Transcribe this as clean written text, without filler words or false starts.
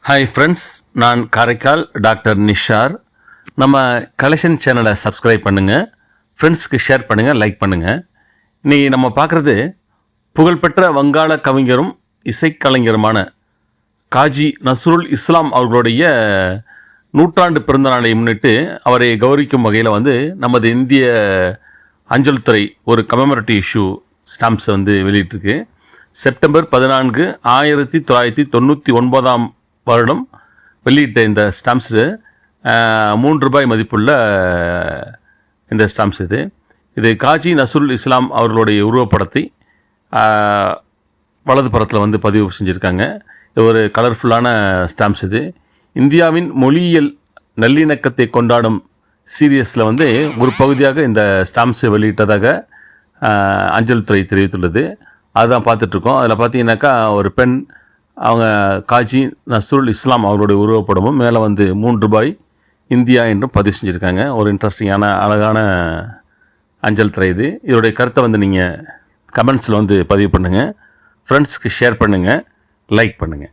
Hi friends, நான் Karaikal doctor Nishar. நம்ம collection சேனலை சப்ஸ்கிரைப் பண்ணுங்கள், ஃப்ரெண்ட்ஸ்க்கு ஷேர் பண்ணுங்கள், லைக் பண்ணுங்கள். இன்றைக்கி நம்ம பார்க்குறது புகழ்பெற்ற வங்காள கவிஞரும் இசைக்கலைஞருமான காஜி நஸ்ருல் இஸ்லாம் அவர்களுடைய நூற்றாண்டு பிறந்த நாளை முன்னிட்டு அவரை கௌரவிக்கும் வகையில் நமது இந்திய அஞ்சல் துறை ஒரு கமெமரேட்டிவ் இஷ்யூ ஸ்டாம்ப்ஸை வெளியிட்டிருக்கு. செப்டம்பர் 14, 1999 வருடம் வெளியிட்ட இந்த ஸ்டாம்ப்ஸு ₹3 மதிப்புள்ள இந்த ஸ்டாம்ப்ஸ் இது காஜி நஸ்ருல் இஸ்லாம் அவர்களுடைய உருவப்படத்தை வலது புறத்தில் பதிவு செஞ்சுருக்காங்க. இது ஒரு கலர்ஃபுல்லான ஸ்டாம்ப்ஸ். இந்தியாவின் மொழியியல் நல்லிணக்கத்தை கொண்டாடும் சீரியஸில் ஒரு பகுதியாக இந்த ஸ்டாம்ப்ஸை வெளியிட்டதாக அஞ்சல் துறை தெரிவித்துள்ளது. அதுதான் பார்த்துட்ருக்கோம். அதில் பார்த்தீங்கன்னாக்கா ஒரு பெண், அவங்க காஜி நஸ்ருல் இஸ்லாம் அவர்களுடைய உருவப்படமும் மேலே ₹3 இந்தியா என்றும் பதிவு செஞ்சுருக்காங்க. ஒரு இன்ட்ரெஸ்டிங்கான அழகான அஞ்சல் துறை இதோடைய கருத்தை நீங்கள் கமெண்ட்ஸில் பதிவு பண்ணுங்கள், ஃப்ரெண்ட்ஸ்க்கு ஷேர் பண்ணுங்கள், லைக் பண்ணுங்கள்.